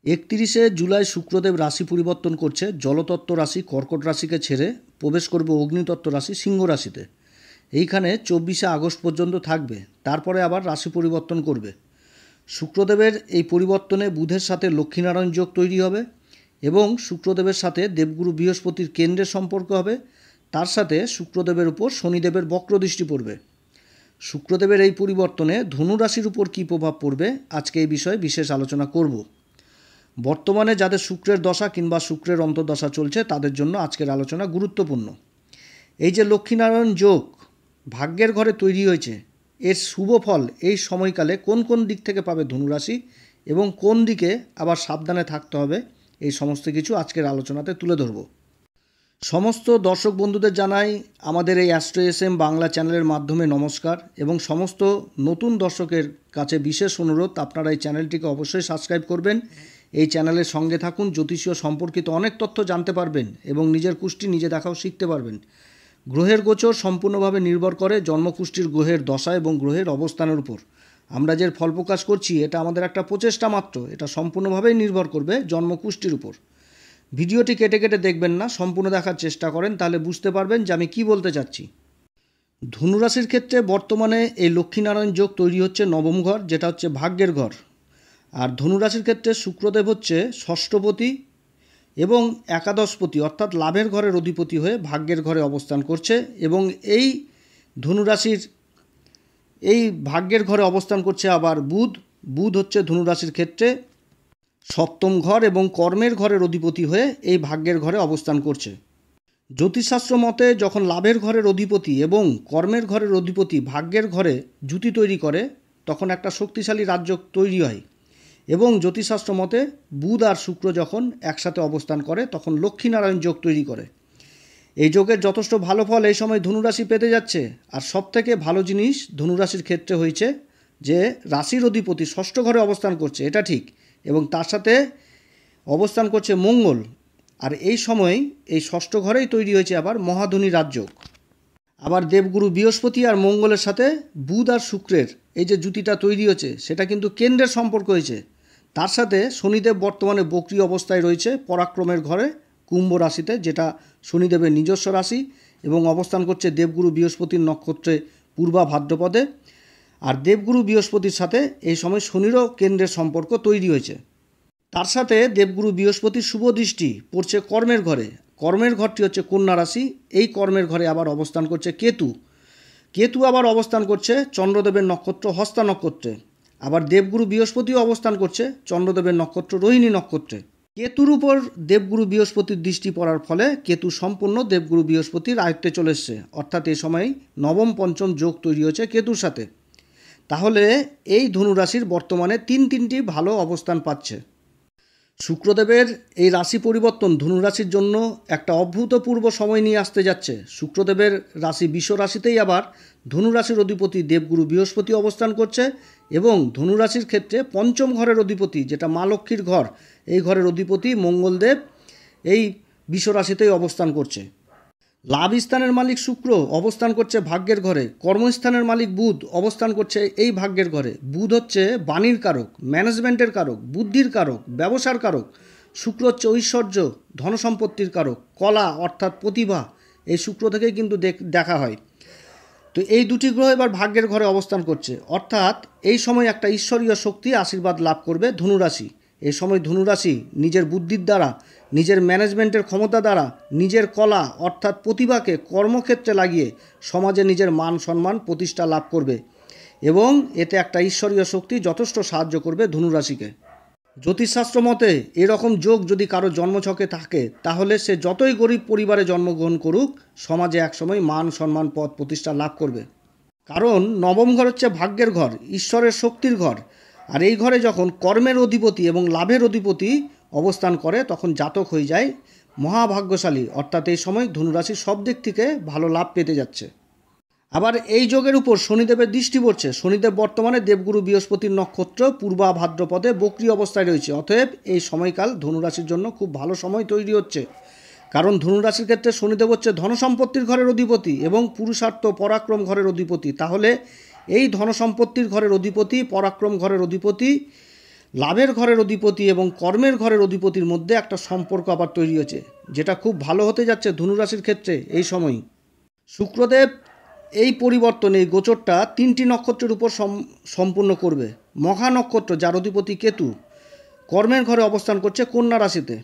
31শে জুলাই শুক্রদেব রাশি পরিবর্তন করছে। জলতত্ত্ব রাশি কর্কট রাশিকে ছেড়ে প্রবেশ করবে অগ্নিতত্ত্ব রাশি সিংহ রাশিতে। এইখানে 24শে আগস্ট পর্যন্ত থাকবে, তারপরে আবার রাশি পরিবর্তন করবে। শুক্রদেবের এই পরিবর্তনে বুধের সাথে লক্ষ্মীনারায়ণ যোগ তৈরি হবে এবং শুক্রদেবের সাথে দেবগুরু বৃহস্পতির কেন্দ্রের সম্পর্ক হবে। তার সাথে শুক্রদেবের উপর শনিদেবের বক্রদৃষ্টি পড়বে। শুক্রদেবের এই পরিবর্তনে ধনু রাশির উপর কী প্রভাব পড়বে, আজকে এই বিষয়ে বিশেষ আলোচনা করব। বর্তমানে যাদের শুক্রের দশা কিংবা শুক্রের অন্তর্দশা চলছে তাদের জন্য আজকের আলোচনা গুরুত্বপূর্ণ। এই যে লক্ষ্মীনারায়ণ যোগ ভাগ্যের ঘরে তৈরি হয়েছে, এর শুভ ফল এই সময়কালে কোন কোন দিক থেকে পাবে ধনুরাশি এবং কোন দিকে আবার সাবধানে থাকতে হবে, এই সমস্ত কিছু আজকের আলোচনাতে তুলে ধরব। সমস্ত দর্শক বন্ধুদের জানাই আমাদের এই অ্যাস্ট্রো এসএম বাংলা চ্যানেলের মাধ্যমে নমস্কার, এবং সমস্ত নতুন দর্শকের কাছে বিশেষ অনুরোধ, আপনারা এই চ্যানেলটিকে অবশ্যই সাবস্ক্রাইব করবেন। এই চ্যানেলের সঙ্গে থাকুন, জ্যোতিষীয় সম্পর্কিত অনেক তথ্য জানতে পারবেন এবং নিজের কুষ্টি নিজে দেখাও শিখতে পারবেন। গ্রহের গোচর সম্পূর্ণভাবে নির্ভর করে জন্মকুষ্ঠির গ্রহের দশা এবং গ্রহের অবস্থানের উপর। আমরা যে ফল প্রকাশ করছি এটা আমাদের একটা প্রচেষ্টা মাত্র, এটা সম্পূর্ণভাবেই নির্ভর করবে জন্মকুষ্ঠির উপর। ভিডিওটি কেটে কেটে দেখবেন না, সম্পূর্ণ দেখার চেষ্টা করেন, তাহলে বুঝতে পারবেন যে আমি কী বলতে চাচ্ছি। ধনুরাশির ক্ষেত্রে বর্তমানে এই লক্ষ্মীনারায়ণ যোগ তৈরি হচ্ছে নবম ঘর, যেটা হচ্ছে ভাগ্যের ঘর। আর ধনুরাশির ক্ষেত্রে শুক্রদেব হচ্ছে ষষ্ঠপতি এবং একাদশপতি, অর্থাৎ লাভের ঘরের অধিপতি হয়ে ভাগ্যের ঘরে অবস্থান করছে। এবং এই ধনুরাশির এই ভাগ্যের ঘরে অবস্থান করছে আবার বুধ হচ্ছে ধনুরাশির ক্ষেত্রে সপ্তম ঘর এবং কর্মের ঘরের অধিপতি হয়ে এই ভাগ্যের ঘরে অবস্থান করছে। জ্যোতিষশাস্ত্র মতে যখন লাভের ঘরের অধিপতি এবং কর্মের ঘরের অধিপতি ভাগ্যের ঘরে জুতি তৈরি করে, তখন একটা শক্তিশালী রাজ্য তৈরি হয়। এবং জ্যোতিষশাস্ত্র মতে বুধ আর শুক্র যখন একসাথে অবস্থান করে তখন লক্ষ্মীনারায়ণ যোগ তৈরি করে। এই যোগের যথেষ্ট ভালো ফল এই সময় ধনুরাশি পেতে যাচ্ছে। আর সবথেকে ভালো জিনিস ধনুরাশির ক্ষেত্রে হয়েছে যে রাশির অধিপতি ষষ্ঠ ঘরে অবস্থান করছে, এটা ঠিক, এবং তার সাথে অবস্থান করছে মঙ্গল। আর এই সময় এই ষষ্ঠ ঘরেই তৈরি হয়েছে আবার মহাধনী রাজযোগ। আবার দেবগুরু বৃহস্পতি আর মঙ্গলের সাথে বুধ আর শুক্রের এই যে জুতিটা তৈরি হয়েছে সেটা কিন্তু কেন্দ্রের সম্পর্ক হয়েছে। তার সাথে শনিদেব বর্তমানে বক্রী অবস্থায় রয়েছে পরাক্রমের ঘরে কুম্ভ রাশিতে, যেটা শনিদেবের নিজস্ব রাশি, এবং অবস্থান করছে দেবগুরু বৃহস্পতির নক্ষত্রে পূর্বা ভাদ্রপদে। আর দেবগুরু বৃহস্পতির সাথে এই সময় শনিরও কেন্দ্রের সম্পর্ক তৈরি হয়েছে। তার সাথে দেবগুরু বৃহস্পতির শুভ দৃষ্টি পড়ছে কর্মের ঘরে। কর্মের ঘরটি হচ্ছে কন্যা রাশি। এই কর্মের ঘরে আবার অবস্থান করছে কেতু আবার অবস্থান করছে চন্দ্রদেবের নক্ষত্র হস্তা নক্ষত্রে। আবার দেবগুরু বৃহস্পতিও অবস্থান করছে চন্দ্রদেবের নক্ষত্র রোহিণী নক্ষত্রে। কেতুর উপর দেবগুরু বৃহস্পতির দৃষ্টি পড়ার ফলে কেতু সম্পূর্ণ দেবগুরু বৃহস্পতির আয়ত্তে চলে এসছে, অর্থাৎ এই সময় নবম পঞ্চম যোগ তৈরি হয়েছে কেতুর সাথে। তাহলে এই ধনুরাশির বর্তমানে তিনটি ভালো অবস্থান পাচ্ছে। শুক্রদেবের এই রাশি পরিবর্তন ধনুরাশির জন্য একটা অভূতপূর্ব সময় নিয়ে আসতে যাচ্ছে। শুক্রদেবের রাশি বৃষ রাশিতেই আবার ধনুরাশির অধিপতি দেবগুরু বৃহস্পতি অবস্থান করছে, এবং ধনুরাশির ক্ষেত্রে পঞ্চম ঘরের অধিপতি যেটা মা লক্ষ্মীর ঘর, এই ঘরের অধিপতি মঙ্গলদেব এই বৃষ রাশিতেই অবস্থান করছে। লাভ স্থানের মালিক শুক্র অবস্থান করছে ভাগ্যের ঘরে, কর্মস্থানের মালিক বুধ অবস্থান করছে এই ভাগ্যের ঘরে। বুধ হচ্ছে বাণীর কারক, ম্যানেজমেন্টের কারক, বুদ্ধির কারক, ব্যবসার কারক। শুক্র হচ্ছে ঐশ্বর্য, ধনসম্পত্তির কারক, কলা অর্থাৎ প্রতিভা, এই শুক্র থেকেই কিন্তু দেখা হয়। তো এই দুটি গ্রহ এবার ভাগ্যের ঘরে অবস্থান করছে, অর্থাৎ এই সময় একটা ঈশ্বরীয় শক্তি আশীর্বাদ লাভ করবে ধনুরাশি। এই সময় ধনুরাশি নিজের বুদ্ধির দ্বারা, নিজের ম্যানেজমেন্টের ক্ষমতা দ্বারা, নিজের কলা অর্থাৎ প্রতিভাকে কর্মক্ষেত্রে লাগিয়ে সমাজে নিজের মান সম্মান প্রতিষ্ঠা লাভ করবে, এবং এতে একটা ঈশ্বরীয় শক্তি যথেষ্ট সাহায্য করবে ধনুরাশিকে। জ্যোতিষশাস্ত্র মতে এরকম যোগ যদি কারো জন্মছকে থাকে, তাহলে সে যতই গরিব পরিবারে জন্মগ্রহণ করুক, সমাজে একসময় মান সম্মান পদ প্রতিষ্ঠা লাভ করবে। কারণ নবম ঘর হচ্ছে ভাগ্যের ঘর, ঈশ্বরের শক্তির ঘর। আর এই ঘরে যখন কর্মের অধিপতি এবং লাভের অধিপতি অবস্থান করে তখন জাতক হয়ে যায় মহাভাগ্যশালী, অর্থাৎ এই সময় ধনুরাশি সব দিক থেকে ভালো লাভ পেতে যাচ্ছে। আবার এই যোগের উপর শনিদেবের দৃষ্টি পড়ছে। শনিদেব বর্তমানে দেবগুরু বৃহস্পতির নক্ষত্র পূর্বা ভাদ্রপদে বক্রী অবস্থায় রয়েছে। অতএব এই সময়কাল ধনুরাশির জন্য খুব ভালো সময় তৈরি হচ্ছে, কারণ ধনুরাশির ক্ষেত্রে শনিদেব হচ্ছে ধনসম্পত্তির ঘরের অধিপতি এবং পুরুষার্থ পরাক্রম ঘরের অধিপতি। তাহলে এই ধনসম্পত্তির ঘরের অধিপতি, পরাক্রম ঘরের অধিপতি লাভের ঘরের অধিপতি এবং কর্মের ঘরের অধিপতির মধ্যে একটা সম্পর্ক আবার তৈরি হয়েছে, যেটা খুব ভালো হতে যাচ্ছে ধনুরাশির ক্ষেত্রে এই সময়। শুক্রদেব এই পরিবর্তনে এই গোচরটা 3টি নক্ষত্রের উপর সম্পূর্ণ করবে। মঘা নক্ষত্র, যার অধিপতি কেতু, কর্মের ঘরে অবস্থান করছে কন্যা রাশিতে।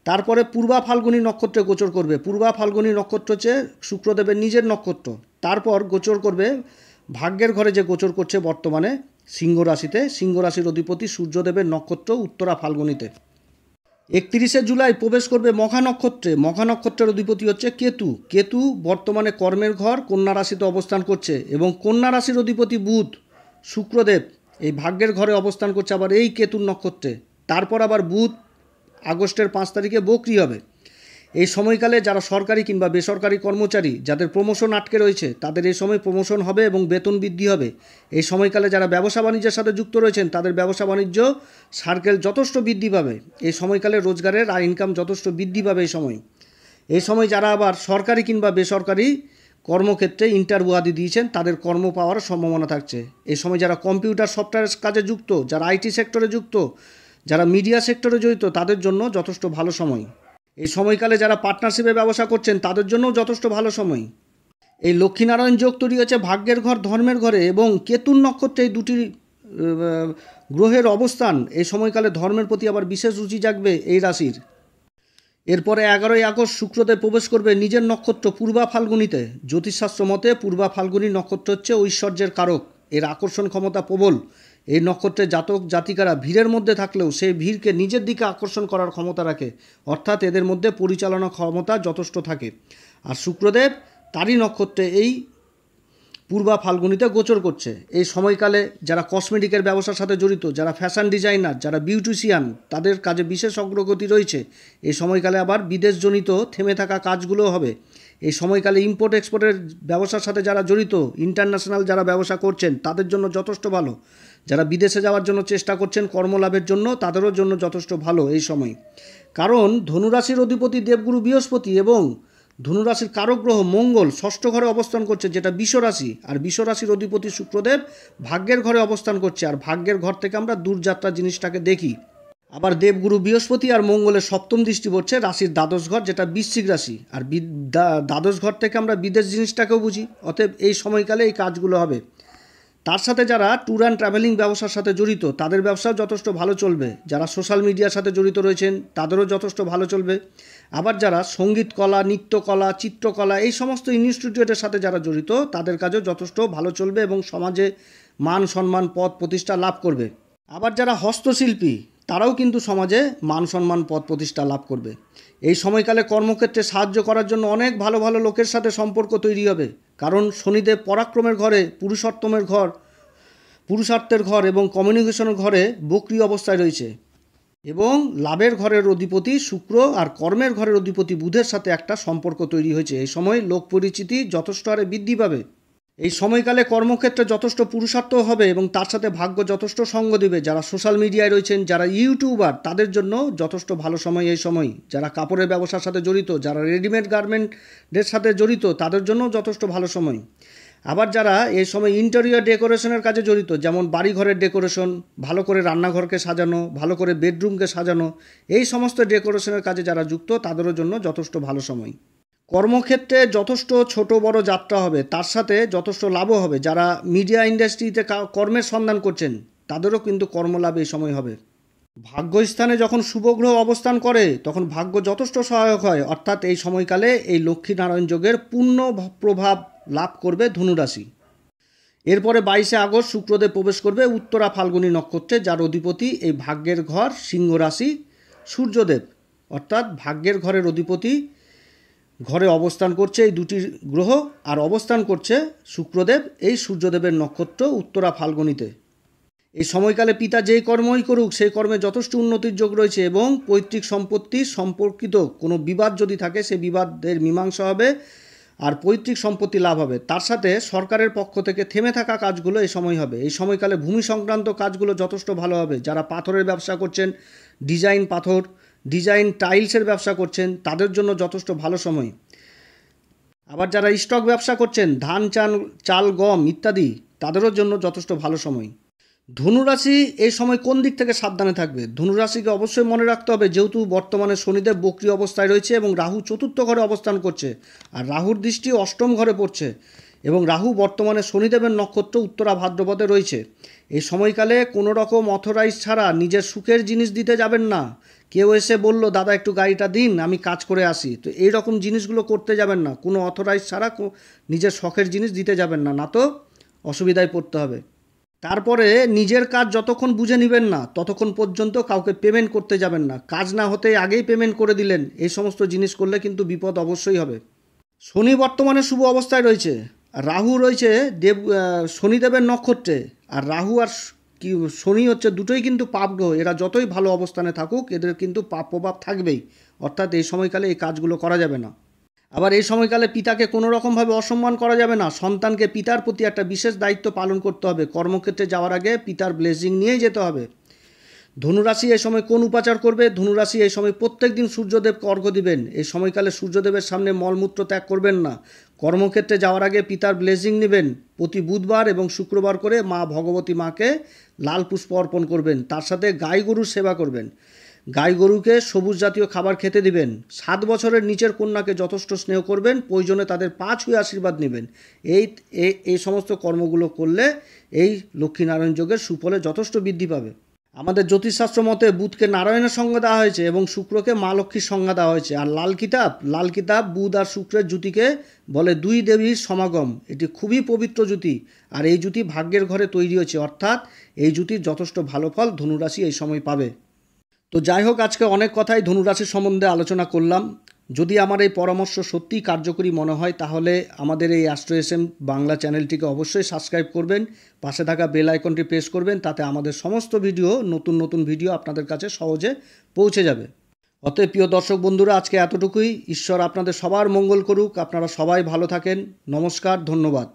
তারপরে পূর্বা ফাল্গুনী নক্ষত্রে গোচর করবে। পূর্বা ফাল্গুনী নক্ষত্র হচ্ছে শুক্রদেবের নিজের নক্ষত্র। তারপর গোচর করবে ভাগ্যের ঘরে, যে গোচর করছে বর্তমানে সিংহ রাশিতে। সিংহ রাশির অধিপতি সূর্যদেবের নক্ষত্র উত্তরা ফাল্গুনীতে। 31শে জুলাই প্রবেশ করবে মঘা নক্ষত্রে। মঘা নক্ষত্রের অধিপতি হচ্ছে কেতু। কেতু বর্তমানে কর্মের ঘর কন্যা রাশিতে অবস্থান করছে, এবং কন্যা রাশির অধিপতি বুধ, শুক্রদেব এই ভাগ্যের ঘরে অবস্থান করছে আবার এই কেতুর নক্ষত্রে। তারপর আবার বুধ আগস্টের 5 তারিখে বকরি হবে। এই সময়কালে যারা সরকারি কিংবা বেসরকারি কর্মচারী, যাদের প্রমোশন আটকে রয়েছে, তাদের এই সময় প্রমোশন হবে এবং বেতন বৃদ্ধি হবে। এই সময়কালে যারা ব্যবসা বাণিজ্যের সাথে যুক্ত রয়েছেন, তাদের ব্যবসা বাণিজ্য সার্কেল যথেষ্ট বৃদ্ধি পাবে। এই সময়কালে রোজগারের আর ইনকাম যথেষ্ট বৃদ্ধি পাবে এই সময় যারা আবার সরকারি কিংবা বেসরকারি কর্মক্ষেত্রে ইন্টারভিউ আদি দিয়েছেন, তাদের কর্ম পাওয়ার সম্ভাবনা থাকছে। এই সময় যারা কম্পিউটার সফটওয়্যার কাজে যুক্ত, যারা আইটি সেক্টরে যুক্ত, যারা মিডিয়া সেক্টরে জড়িত, তাদের জন্য যথেষ্ট ভালো সময়। এই সময়কালে যারা পার্টনারশিপে ব্যবসা করছেন, তাদের জন্যও যথেষ্ট ভালো সময়। এই লক্ষ্মীনারায়ণ যোগ তৈরি হচ্ছে ভাগ্যের ঘর ধর্মের ঘরে, এবং কেতুর নক্ষত্রে এই দুটি গ্রহের অবস্থান এই সময়কালে ধর্মের প্রতি আবার বিশেষ রুচি জাগবে এই রাশির। এরপরে 11ই আগস্ট শুক্রদেব প্রবেশ করবে নিজের নক্ষত্র পূর্বা ফাল্গুনীতে। জ্যোতিষশাস্ত্র মতে পূর্বা ফাল্গুনী নক্ষত্র হচ্ছে ঐশ্বর্যের কারক। এর আকর্ষণ ক্ষমতা প্রবল। এই নক্ষত্রের জাতক জাতিকারা ভিড়ের মধ্যে থাকলেও সেই ভিড়কে নিজের দিকে আকর্ষণ করার ক্ষমতা রাখে, অর্থাৎ এদের মধ্যে পরিচালনা ক্ষমতা যথেষ্ট থাকে। আর শুক্রদেব তারই নক্ষত্রে এই পূর্বা ফাল্গুনীতে গোচর করছে। এই সময়কালে যারা কসমেটিকের ব্যবসার সাথে জড়িত, যারা ফ্যাশন ডিজাইনার, যারা বিউটিশিয়ান, তাদের কাজে বিশেষ অগ্রগতি রয়েছে। এই সময়কালে আবার বিদেশজনিত থেমে থাকা কাজগুলো হবে। এই সময়কালে ইম্পোর্ট এক্সপোর্টের ব্যবসার সাথে যারা জড়িত, ইন্টারন্যাশনাল যারা ব্যবসা করছেন, তাদের জন্য যথেষ্ট ভালো। যারা বিদেশে যাওয়ার জন্য চেষ্টা করছেন কর্মলাভের জন্য, তাদেরও জন্য যথেষ্ট ভালো এই সময়। কারণ ধনুরাশির অধিপতি দেবগুরু বৃহস্পতি এবং ধনুরাশির কারক গ্রহ মঙ্গল ষষ্ঠ ঘরে অবস্থান করছে, যেটা বিশ্বরাশি। আর বিশ্বরাশির অধিপতি শুক্রদেব ভাগ্যের ঘরে অবস্থান করছে। আর ভাগ্যের ঘর থেকে আমরা দূরযাত্রা জিনিসটাকে দেখি। আবার দেবগুরু বৃহস্পতি আর মঙ্গলের সপ্তম দৃষ্টি পড়ছে রাশির দ্বাদশ ঘর, যেটা বৃশ্চিক রাশি। আর দ্বাদশ ঘর থেকে আমরা বিদেশ জিনিসটাকেও বুঝি। অতএব এই সময়কালে এই কাজগুলো হবে। তার সাথে যারা ট্যুর অ্যান্ড ট্রাভেলিং ব্যবসার সাথে জড়িত, তাদের ব্যবসাও যথেষ্ট ভালো চলবে। যারা সোশ্যাল মিডিয়ার সাথে জড়িত রয়েছেন, তাদেরও যথেষ্ট ভালো চলবে। আবার যারা সঙ্গীত কলা, নৃত্যকলা, চিত্রকলা এই সমস্ত ইনস্টিটিউটের সাথে যারা জড়িত, তাদের কাজও যথেষ্ট ভালো চলবে এবং সমাজে মান সম্মান পদ প্রতিষ্ঠা লাভ করবে। আবার যারা হস্তশিল্পী, তারাও কিন্তু সমাজে মান সম্মান পদ প্রতিষ্ঠা লাভ করবে। এই সময়কালে কর্মক্ষেত্রে সাহায্য করার জন্য অনেক ভালো ভালো লোকের সাথে সম্পর্ক তৈরি হবে। কারণ শনিদেব পরাক্রমের ঘরে, পুরুষার্থের ঘর এবং কমিউনিকেশনের ঘরে বক্রি অবস্থায় রয়েছে, এবং লাভের ঘরের অধিপতি শুক্র আর কর্মের ঘরের অধিপতি বুধের সাথে একটা সম্পর্ক তৈরি হয়েছে। এই সময় লোক পরিচিতি যথেষ্ট হারে বৃদ্ধি পাবে। এই সময়কালে কর্মক্ষেত্রে যথেষ্ট পুরুষার্থ হবে এবং তার সাথে ভাগ্য যথেষ্ট সঙ্গ দেবে। যারা সোশ্যাল মিডিয়ায় রয়েছেন, যারা ইউটিউবার, তাদের জন্য যথেষ্ট ভালো সময় এই সময়। যারা কাপড়ের ব্যবসার সাথে জড়িত, যারা রেডিমেড গার্মেন্টের সাথে জড়িত, তাদের জন্য যথেষ্ট ভালো সময়। আবার যারা এই সময় ইন্টেরিয়র ডেকোরেশনের কাজে জড়িত, যেমন বাড়িঘরের ডেকোরেশন, ভালো করে রান্নাঘরকে সাজানো, ভালো করে বেডরুমকে সাজানো, এই সমস্ত ডেকোরেশনের কাজে যারা যুক্ত, তাদেরও জন্য যথেষ্ট ভালো সময়। কর্মক্ষেত্রে যথেষ্ট ছোট বড় যাত্রা হবে, তার সাথে যথেষ্ট লাভও হবে। যারা মিডিয়া ইন্ডাস্ট্রিতে কর্মের সন্ধান করছেন, তাদেরও কিন্তু কর্মলাভ এই সময় হবে। ভাগ্যস্থানে যখন শুভগ্রহ অবস্থান করে, তখন ভাগ্য যথেষ্ট সহায়ক হয়। অর্থাৎ এই সময়কালে এই লক্ষ্মীনারায়ণ যোগের পূর্ণ প্রভাব লাভ করবে ধনুরাশি। এরপরে 22শে আগস্ট শুক্রদেব প্রবেশ করবে উত্তরা ফাল্গুনী নক্ষত্রে, যার অধিপতি এই ভাগ্যের ঘর সিংহ রাশি সূর্যদেব। অর্থাৎ ভাগ্যের ঘরের অধিপতি ঘরে অবস্থান করছে এই দুটি গ্রহ, আর অবস্থান করছে শুক্রদেব এই সূর্যদেবের নক্ষত্র উত্তরা ফাল্গুনীতে। এই সময়কালে পিতা যেই কর্মই করুক, সেই কর্মে যথেষ্ট উন্নতির যোগ রয়েছে, এবং পৈতৃক সম্পত্তি সম্পর্কিত কোনো বিবাদ যদি থাকে, সেই বিবাদের মীমাংসা হবে আর পৈতৃক সম্পত্তি লাভ হবে। তার সাথে সরকারের পক্ষ থেকে থেমে থাকা কাজগুলো এই সময় হবে। এই সময়কালে ভূমি সংক্রান্ত কাজগুলো যথেষ্ট ভালো হবে। যারা পাথরের ব্যবসা করছেন, ডিজাইন টাইলসের ব্যবসা করছেন, তাদের জন্য যথেষ্ট ভালো সময়। আবার যারা স্টক ব্যবসা করছেন, ধান চাল গম ইত্যাদি, তাদেরও জন্য যথেষ্ট ভালো সময়। ধনুরাশি এই সময় কোন দিক থেকে সাবধানে থাকবে? ধনুরাশিকে অবশ্যই মনে রাখতে হবে, যেহেতু বর্তমানে শনিদেব বক্রী অবস্থায় রয়েছে এবং রাহু চতুর্থ ঘরে অবস্থান করছে, আর রাহুর দৃষ্টি অষ্টম ঘরে পড়ছে, এবং রাহু বর্তমানে শনিদেবের নক্ষত্র উত্তরা ভাদ্রপদে রয়েছে। এই সময়কালে কোনো রকম অথরাইজ ছাড়া নিজের সুখের জিনিস দিতে যাবেন না। কেউ এসে বলল দাদা একটু গাড়িটা দিন, আমি কাজ করে আসি, তো এই রকম জিনিসগুলো করতে যাবেন না। কোনো অথরাইজ ছাড়া নিজের শখের জিনিস দিতে যাবেন না, না তো অসুবিধায় পড়তে হবে। তারপরে নিজের কাজ যতক্ষণ বুঝে নেবেন না ততক্ষণ পর্যন্ত কাউকে পেমেন্ট করতে যাবেন না। কাজ না হতে আগেই পেমেন্ট করে দিলেন, এই সমস্ত জিনিস করলে কিন্তু বিপদ অবশ্যই হবে। শনি বর্তমানে শুভ অবস্থায় রয়েছে, আর রাহু রয়েছে শনিদেবের নক্ষত্রে। আর রাহু আর কি শনি হচ্ছে দুটোই কিন্তু পাপ গ্রহ। এরা যতই ভালো অবস্থানে থাকুক এদের কিন্তু পাপ প্রভাব থাকবেই, অর্থাৎ এই সময়কালে এই কাজগুলো করা যাবে না। আবার এই সময়কালে পিতাকে কোনো রকমভাবে অসম্মান করা যাবে না। সন্তানকে পিতার প্রতি একটা বিশেষ দায়িত্ব পালন করতে হবে। কর্মক্ষেত্রে যাওয়ার আগে পিতার ব্লেসিং নিয়েই যেতে হবে। ধনুরাশি এই সময় কোন উপাচার করবে? ধনুরাশি এই সময় প্রত্যেক দিন সূর্যদেবকে অর্ঘ্য দিবেন। এই সময়কালে সূর্যদেবের সামনে মলমূত্র ত্যাগ করবেন না। কর্মক্ষেত্রে যাওয়ার আগে পিতার ব্লেসিং নেবেন। প্রতি বুধবার এবং শুক্রবার করে মা ভগবতী মাকে লাল পুষ্প অর্পণ করবেন। তার সাথে গাই গরুর সেবা করবেন। গাই গরুকে সবুজ জাতীয় খাবার খেতে দিবেন। 7 বছরের নিচের কন্যাকে যথেষ্ট স্নেহ করবেন। প্রয়োজনে তাদের পা ছুঁয়ে আশীর্বাদ নেবেন। এই সমস্ত কর্মগুলো করলে এই লক্ষ্মীনারায়ণ যোগের সুফলে যথেষ্ট বৃদ্ধি পাবে। আমাদের জ্যোতিষশাস্ত্র মতে বুধকে নারায়ণের সংজ্ঞা দেওয়া হয়েছে এবং শুক্রকে মা লক্ষ্মীর সংজ্ঞা দেওয়া হয়েছে। আর লাল কিতাব বুধ আর শুক্রের জুতিকে বলে দুই দেবীর সমাগম। এটি খুবই পবিত্র জুতি, আর এই জুতি ভাগ্যের ঘরে তৈরি হয়েছে, অর্থাৎ এই জুতির যথেষ্ট ভালো ফল ধনুরাশি এই সময় পাবে। তো যাই হোক, আজকে অনেক কথাই ধনুরাশির সম্বন্ধে আলোচনা করলাম। যদি আমার এই পরামর্শ সত্যিই কার্যকরী মনে হয় তাহলে আমাদের এই অ্যাস্ট্রো এসএম বাংলা চ্যানেলটিকে অবশ্যই সাবস্ক্রাইব করবেন, পাশে থাকা বেল আইকনটি প্রেস করবেন, তাতে আমাদের সমস্ত ভিডিও নতুন ভিডিও আপনাদের কাছে সহজে পৌঁছে যাবে। অতএব প্রিয় দর্শক বন্ধুরা, আজকে এতটুকুই। ঈশ্বর আপনাদের সবার মঙ্গল করুক। আপনারা সবাই ভালো থাকেন। নমস্কার, ধন্যবাদ।